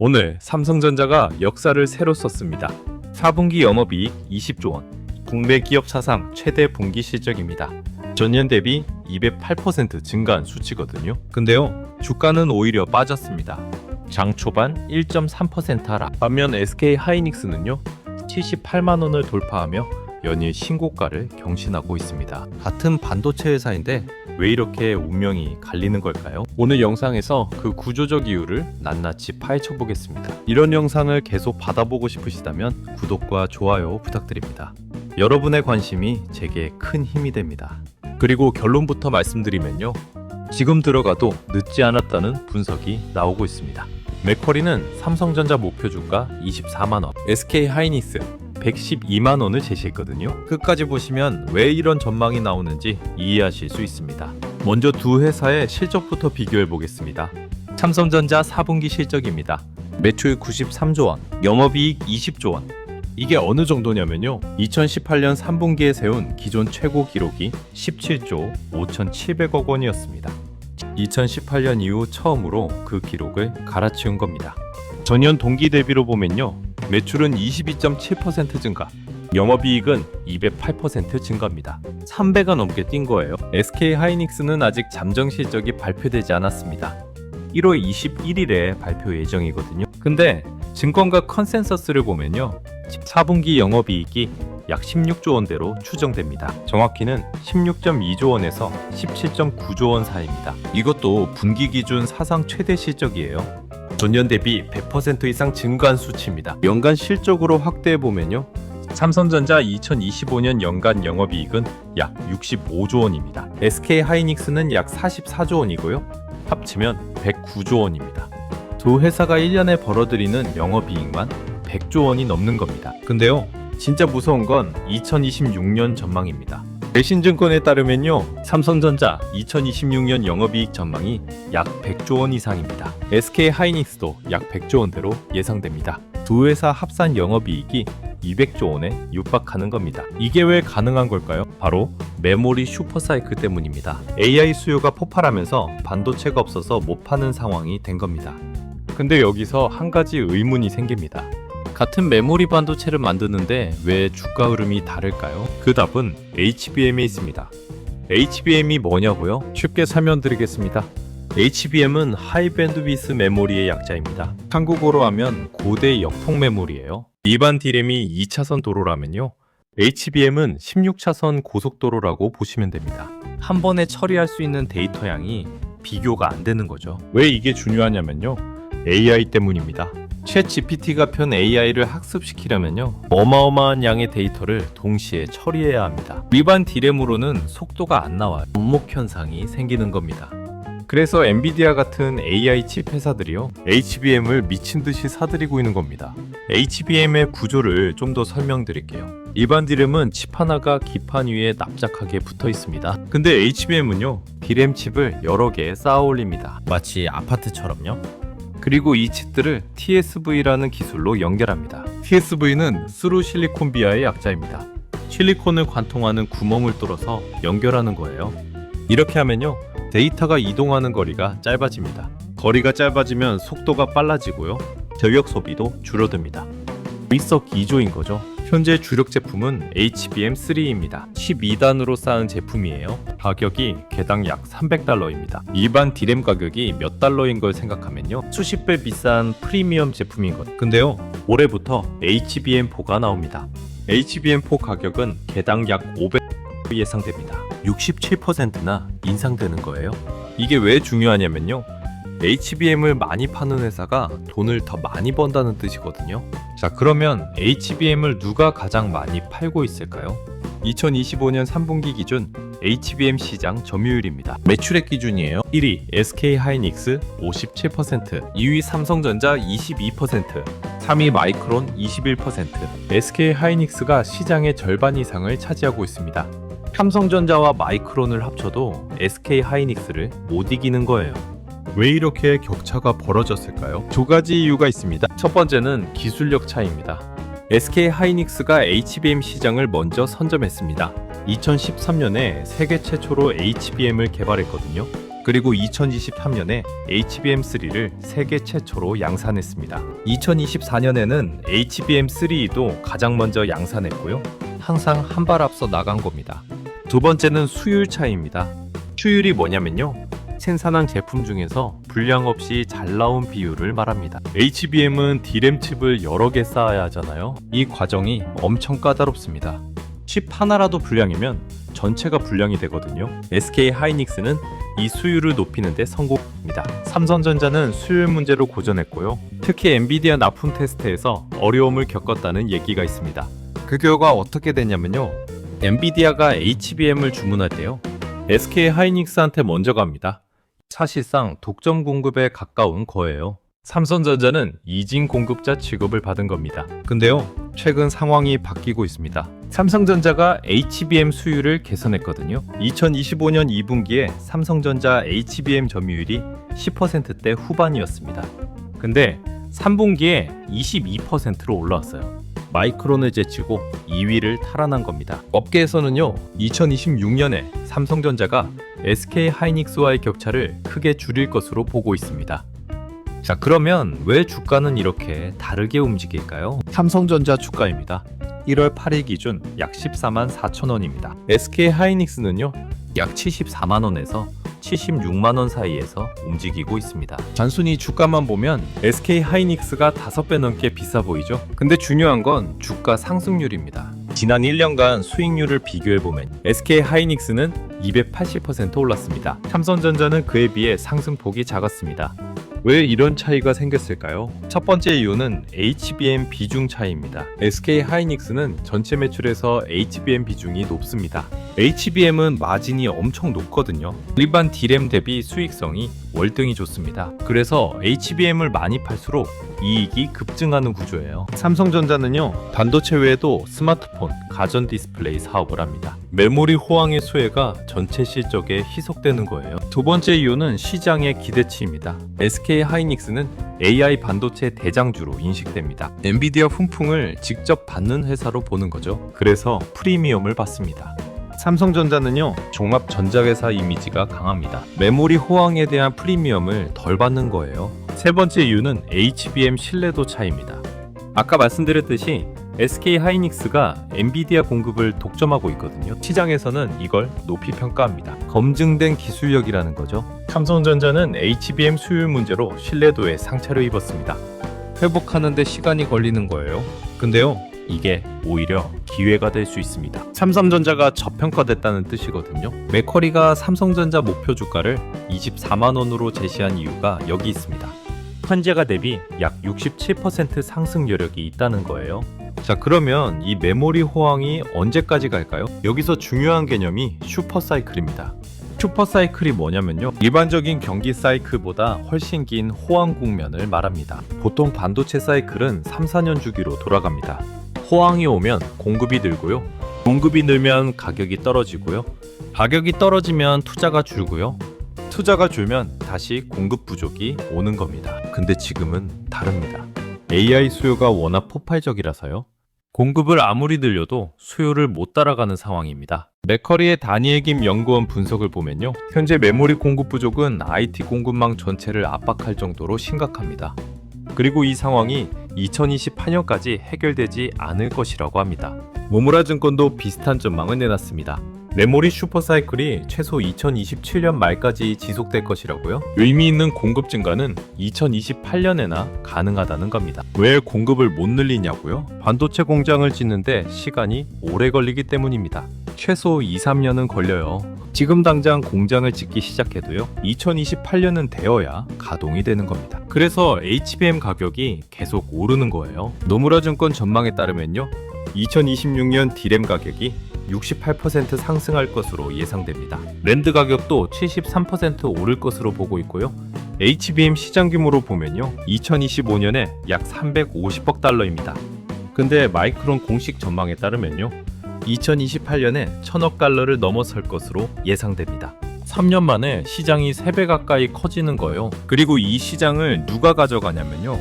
오늘 삼성전자가 역사를 새로 썼습니다. 4분기 영업이익 20조 원, 국내 기업 사상 최대 분기 실적입니다. 전년 대비 208% 증가한 수치거든요. 근데요, 주가는 오히려 빠졌습니다. 장 초반 1.3% 하락. 반면 SK 하이닉스는요, 78만 원을 돌파하며 연일 신고가를 경신하고 있습니다. 같은 반도체 회사인데 왜 이렇게 운명이 갈리는 걸까요? 오늘 영상에서 그 구조적 이유를 낱낱이 파헤쳐 보겠습니다. 이런 영상을 계속 받아보고 싶으시다면 구독과 좋아요 부탁드립니다. 여러분의 관심이 제게 큰 힘이 됩니다. 그리고 결론부터 말씀드리면요, 지금 들어가도 늦지 않았다는 분석이 나오고 있습니다. 맥쿼리는 삼성전자 목표 주가 24만 원, SK 하이닉스 112만 원을 제시했거든요. 끝까지 보시면 왜 이런 전망이 나오는지 이해하실 수 있습니다. 먼저 두 회사의 실적부터 비교해 보겠습니다. 삼성전자 4분기 실적입니다. 매출 93조 원, 영업이익 20조 원. 이게 어느 정도냐면요, 2018년 3분기에 세운 기존 최고 기록이 17조 5,700억 원이었습니다. 2018년 이후 처음으로 그 기록을 갈아치운 겁니다. 전년 동기 대비로 보면요, 매출은 22.7% 증가, 영업이익은 208% 증가입니다. 3배가 넘게 뛴 거예요. SK 하이닉스는 아직 잠정 실적이 발표되지 않았습니다. 1월 21일에 발표 예정이거든요. 근데 증권가 컨센서스를 보면요, 4분기 영업이익이 약 16조 원대로 추정됩니다. 정확히는 16.2조 원에서 17.9조 원 사이입니다. 이것도 분기 기준 사상 최대 실적이에요. 전년 대비 100% 이상 증가한 수치입니다. 연간 실적으로 확대해보면요, 삼성전자 2025년 연간 영업이익은 약 65조 원입니다. SK 하이닉스는 약 44조 원이고요. 합치면 109조 원입니다. 두 회사가 1년에 벌어들이는 영업이익만 100조 원이 넘는 겁니다. 근데요, 진짜 무서운 건 2026년 전망입니다. 대신증권에 따르면요, 삼성전자 2026년 영업이익 전망이 약 100조 원 이상입니다. SK 하이닉스도 약 100조 원대로 예상됩니다. 두 회사 합산 영업이익이 200조 원에 육박하는 겁니다. 이게 왜 가능한 걸까요? 바로 메모리 슈퍼사이클 때문입니다. AI 수요가 폭발하면서 반도체가 없어서 못 파는 상황이 된 겁니다. 근데 여기서 한 가지 의문이 생깁니다. 같은 메모리 반도체를 만드는데 왜 주가 흐름이 다를까요? 그 답은 HBM에 있습니다. HBM이 뭐냐고요? 쉽게 설명드리겠습니다. HBM은 하이 밴드위스 메모리의 약자입니다. 한국어로 하면 고대 역폭 메모리예요. 일반 D램이 2차선 도로라면요, HBM은 16차선 고속도로라고 보시면 됩니다. 한 번에 처리할 수 있는 데이터 양이 비교가 안 되는 거죠. 왜 이게 중요하냐면요, AI 때문입니다. 챗 GPT가 편 AI를 학습시키려면요, 어마어마한 양의 데이터를 동시에 처리해야 합니다. 일반 D램으로는 속도가 안 나와요. 접목 현상이 생기는 겁니다. 그래서 엔비디아 같은 AI 칩 회사들이요, HBM을 미친 듯이 사들이고 있는 겁니다. HBM의 구조를 좀 더 설명드릴게요. 일반 D램은 칩 하나가 기판 위에 납작하게 붙어 있습니다. 근데 HBM은요, D램 칩을 여러 개 쌓아 올립니다. 마치 아파트처럼요. 그리고 이 칩들을 TSV라는 기술로 연결합니다. TSV는 스루 실리콘 비아의 약자입니다. 실리콘을 관통하는 구멍을 뚫어서 연결하는 거예요. 이렇게 하면요, 데이터가 이동하는 거리가 짧아집니다. 거리가 짧아지면 속도가 빨라지고요, 전력 소비도 줄어듭니다. 일석이조인 거죠. 현재 주력 제품은 HBM3입니다. 12단으로 쌓은 제품이에요. 가격이 개당 약 300달러입니다. 일반 D램 가격이 몇 달러인 걸 생각하면요, 수십 배 비싼 프리미엄 제품인 것. 근데요, 올해부터 HBM4가 나옵니다. HBM4 가격은 개당 약 500 예상됩니다. 67%나 인상되는 거예요. 이게 왜 중요하냐면요, HBM을 많이 파는 회사가 돈을 더 많이 번다는 뜻이거든요. 자, 그러면 HBM을 누가 가장 많이 팔고 있을까요? 2025년 3분기 기준 HBM 시장 점유율입니다. 매출액 기준이에요. 1위 SK 하이닉스 57%, 2위 삼성전자 22%, 3위 마이크론 21%. SK 하이닉스가 시장의 절반 이상을 차지하고 있습니다. 삼성전자와 마이크론을 합쳐도 SK 하이닉스를 못 이기는 거예요. 왜 이렇게 격차가 벌어졌을까요? 두 가지 이유가 있습니다. 첫 번째는 기술력 차이입니다. SK 하이닉스가 HBM 시장을 먼저 선점했습니다. 2013년에 세계 최초로 HBM을 개발했거든요. 그리고 2023년에 HBM3를 세계 최초로 양산했습니다. 2024년에는 HBM3도 가장 먼저 양산했고요. 항상 한 발 앞서 나간 겁니다. 두 번째는 수율 차이입니다. 수율이 뭐냐면요. 생산한 제품 중에서 불량 없이 잘 나온 비율을 말합니다. HBM은 D램 칩을 여러 개 쌓아야 하잖아요. 이 과정이 엄청 까다롭습니다. 칩 하나라도 불량이면 전체가 불량이 되거든요. SK 하이닉스는 이 수율을 높이는 데 성공합니다. 삼성전자는 수율 문제로 고전했고요. 특히 엔비디아 납품 테스트에서 어려움을 겪었다는 얘기가 있습니다. 그 결과 어떻게 됐냐면요. 엔비디아가 HBM을 주문할 때요. SK 하이닉스한테 먼저 갑니다. 사실상 독점 공급에 가까운 거예요. 삼성전자는 이진 공급자 취급을 받은 겁니다. 근데요, 최근 상황이 바뀌고 있습니다. 삼성전자가 HBM 수율을 개선했거든요. 2025년 2분기에 삼성전자 HBM 점유율이 10%대 후반이었습니다. 근데 3분기에 22%로 올라왔어요. 마이크론을 제치고 2위를 탈환한 겁니다. 업계에서는요, 2026년에 삼성전자가 SK 하이닉스와의 격차를 크게 줄일 것으로 보고 있습니다. 자, 그러면 왜 주가는 이렇게 다르게 움직일까요? 삼성전자 주가입니다. 1월 8일 기준 약 14만 4천 원입니다. SK 하이닉스는요, 약 74만 원에서 76만 원 사이에서 움직이고 있습니다. 단순히 주가만 보면 SK 하이닉스가 5배 넘게 비싸 보이죠? 근데 중요한 건 주가 상승률입니다. 지난 1년간 수익률을 비교해보면 SK 하이닉스는 280% 올랐습니다. 삼성전자는 그에 비해 상승폭이 작았습니다. 왜 이런 차이가 생겼을까요? 첫 번째 이유는 HBM 비중 차이입니다. SK 하이닉스는 전체 매출에서 HBM 비중이 높습니다. HBM은 마진이 엄청 높거든요. 일반 D램 대비 수익성이 월등히 좋습니다. 그래서 HBM을 많이 팔수록 이익이 급증하는 구조예요. 삼성전자는요, 반도체 외에도 스마트폰, 가전 디스플레이 사업을 합니다. 메모리 호황의 수혜가 전체 실적에 희석되는 거예요. 두 번째 이유는 시장의 기대치입니다. SK 하이닉스는 AI 반도체 대장주로 인식됩니다. 엔비디아 훈풍을 직접 받는 회사로 보는 거죠. 그래서 프리미엄을 받습니다. 삼성전자는요, 종합 전자회사 이미지가 강합니다. 메모리 호황에 대한 프리미엄을 덜 받는 거예요. 세 번째 이유는 HBM 신뢰도 차이입니다. 아까 말씀드렸듯이 SK 하이닉스가 엔비디아 공급을 독점하고 있거든요. 시장에서는 이걸 높이 평가합니다. 검증된 기술력이라는 거죠. 삼성전자는 HBM 수율 문제로 신뢰도에 상처를 입었습니다. 회복하는 데 시간이 걸리는 거예요. 근데요, 이게 오히려 기회가 될 수 있습니다. 삼성전자가 저평가됐다는 뜻이거든요. 맥쿼리가 삼성전자 목표 주가를 24만 원으로 제시한 이유가 여기 있습니다. 현재가 대비 약 67% 상승 여력이 있다는 거예요. 자, 그러면 이 메모리 호황이 언제까지 갈까요? 여기서 중요한 개념이 슈퍼사이클입니다. 슈퍼사이클이 뭐냐면요, 일반적인 경기 사이클보다 훨씬 긴 호황 국면을 말합니다. 보통 반도체 사이클은 3, 4년 주기로 돌아갑니다. 호황이 오면 공급이 늘고요, 공급이 늘면 가격이 떨어지고요, 가격이 떨어지면 투자가 줄고요, 투자가 줄면 다시 공급 부족이 오는 겁니다. 근데 지금은 다릅니다. AI 수요가 워낙 폭발적이라서요, 공급을 아무리 늘려도 수요를 못 따라가는 상황입니다. 맥커리의 다니엘 김 연구원 분석을 보면요, 현재 메모리 공급 부족은 IT 공급망 전체를 압박할 정도로 심각합니다. 그리고 이 상황이 2028년까지 해결되지 않을 것이라고 합니다. 모무라 증권도 비슷한 전망을 내놨습니다. 메모리 슈퍼사이클이 최소 2027년 말까지 지속될 것이라고요? 의미 있는 공급 증가는 2028년에나 가능하다는 겁니다. 왜 공급을 못 늘리냐고요? 반도체 공장을 짓는데 시간이 오래 걸리기 때문입니다. 최소 2, 3년은 걸려요. 지금 당장 공장을 짓기 시작해도요, 2028년은 되어야 가동이 되는 겁니다. 그래서 HBM 가격이 계속 오르는 거예요. 노무라 증권 전망에 따르면요, 2026년 D램 가격이 68% 상승할 것으로 예상됩니다. 랜드 가격도 73% 오를 것으로 보고 있고요. HBM 시장 규모로 보면요, 2025년에 약 350억 달러입니다. 근데 마이크론 공식 전망에 따르면요, 2028년에 1000억 달러를 넘어설 것으로 예상됩니다. 3년 만에 시장이 3배 가까이 커지는 거예요. 그리고 이 시장을 누가 가져가냐면요,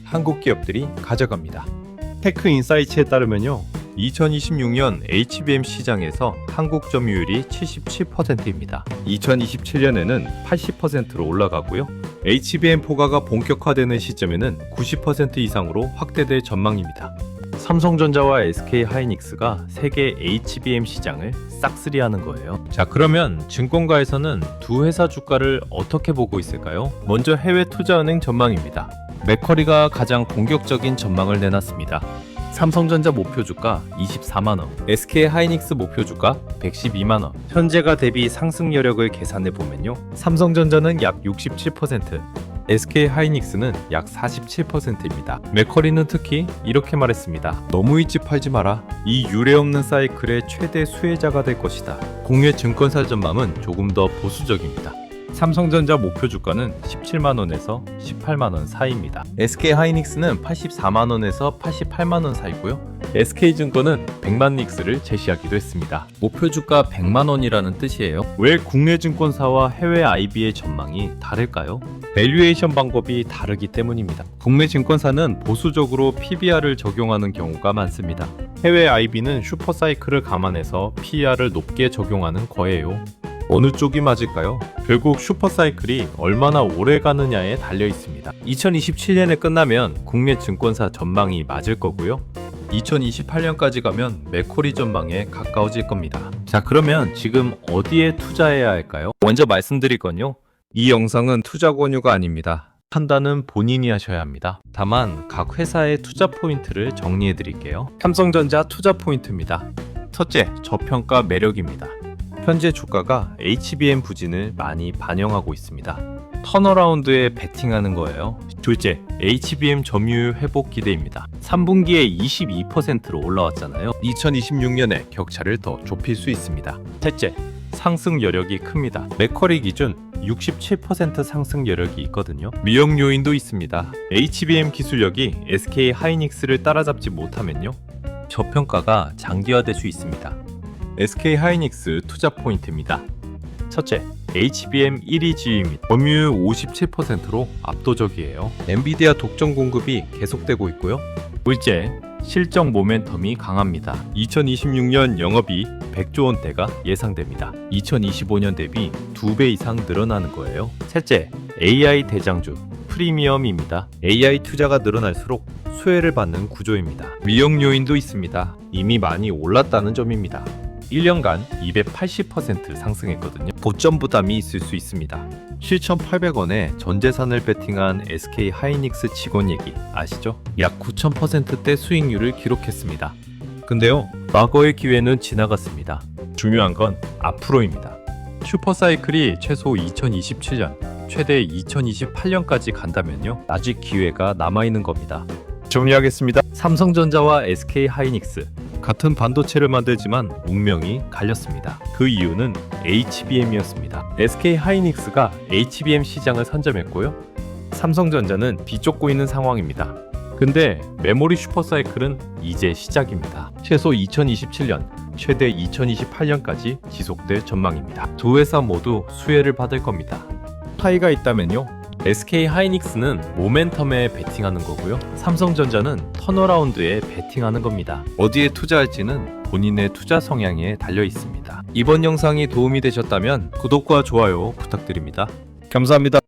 한국 기업들이 가져갑니다. 테크인사이츠에 따르면요, 2026년 HBM 시장에서 한국 점유율이 77%입니다. 2027년에는 80%로 올라가고요. HBM 포가가 본격화되는 시점에는 90% 이상으로 확대될 전망입니다. 삼성전자와 SK하이닉스가 세계 HBM 시장을 싹쓸이하는 거예요. 자, 그러면 증권가에서는 두 회사 주가를 어떻게 보고 있을까요? 먼저 해외 투자은행 전망입니다. 맥커리가 가장 공격적인 전망을 내놨습니다. 삼성전자 목표 주가 24만원, SK하이닉스 목표 주가 112만원. 현재가 대비 상승 여력을 계산해 보면요, 삼성전자는 약 67%, SK하이닉스는 약 47%입니다. 맥커리는 특히 이렇게 말했습니다. 너무 일찍 팔지 마라. 이 유례없는 사이클의 최대 수혜자가 될 것이다. 국내 증권사 전망은 조금 더 보수적입니다. 삼성전자 목표 주가는 17만원에서 18만원 사이입니다. SK하이닉스는 84만원에서 88만원 사이고요. SK증권은 100만 닉스를 제시하기도 했습니다. 목표 주가 100만원이라는 뜻이에요. 왜 국내 증권사와 해외 IB의 전망이 다를까요? 밸류에이션 방법이 다르기 때문입니다. 국내 증권사는 보수적으로 PBR을 적용하는 경우가 많습니다. 해외 IB는 슈퍼사이클을 감안해서 PER을 높게 적용하는 거예요. 어느 쪽이 맞을까요? 결국 슈퍼사이클이 얼마나 오래 가느냐에 달려 있습니다. 2027년에 끝나면 국내 증권사 전망이 맞을 거고요. 2028년까지 가면 맥커리 전망에 가까워질 겁니다. 자, 그러면 지금 어디에 투자해야 할까요? 먼저 말씀드릴 건요, 이 영상은 투자 권유가 아닙니다. 판단은 본인이 하셔야 합니다. 다만 각 회사의 투자 포인트를 정리해 드릴게요. 삼성전자 투자 포인트입니다. 첫째, 저평가 매력입니다. 현재 주가가 HBM 부진을 많이 반영하고 있습니다. 턴어라운드에 베팅하는 거예요. 둘째, HBM 점유율 회복 기대입니다. 3분기에 22%로 올라왔잖아요. 2026년에 격차를 더 좁힐 수 있습니다. 셋째, 상승 여력이 큽니다. 맥커리 기준 67% 상승 여력이 있거든요. 위험 요인도 있습니다. HBM 기술력이 SK하이닉스를 따라잡지 못하면요, 저평가가 장기화될 수 있습니다. SK하이닉스 투자 포인트입니다. 첫째, HBM 1위 지위입니다. 점유율 57%로 압도적이에요. 엔비디아 독점 공급이 계속되고 있고요. 둘째, 실적 모멘텀이 강합니다. 2026년 영업이익 100조 원대가 예상됩니다. 2025년 대비 2배 이상 늘어나는 거예요. 셋째, AI 대장주 프리미엄입니다. AI 투자가 늘어날수록 수혜를 받는 구조입니다. 위험 요인도 있습니다. 이미 많이 올랐다는 점입니다. 1년간 280% 상승했거든요. 고점 부담이 있을 수 있습니다. 7,800원에 전 재산을 베팅한 SK하이닉스 직원 얘기 아시죠? 약 9,000%대 수익률을 기록했습니다. 근데요, 과거의 기회는 지나갔습니다. 중요한 건 앞으로입니다. 슈퍼사이클이 최소 2027년, 최대 2028년까지 간다면요, 아직 기회가 남아있는 겁니다. 정리하겠습니다. 삼성전자와 SK하이닉스 같은 반도체를 만들지만 운명이 갈렸습니다. 그 이유는 HBM이었습니다. SK하이닉스가 HBM 시장을 선점했고요, 삼성전자는 비쫓고 있는 상황입니다. 근데 메모리 슈퍼사이클은 이제 시작입니다. 최소 2027년, 최대 2028년까지 지속될 전망입니다. 두 회사 모두 수혜를 받을 겁니다. 차이가 있다면요, SK하이닉스는 모멘텀에 베팅하는 거고요, 삼성전자는 턴어라운드에 베팅하는 겁니다. 어디에 투자할지는 본인의 투자 성향에 달려 있습니다. 이번 영상이 도움이 되셨다면 구독과 좋아요 부탁드립니다. 감사합니다.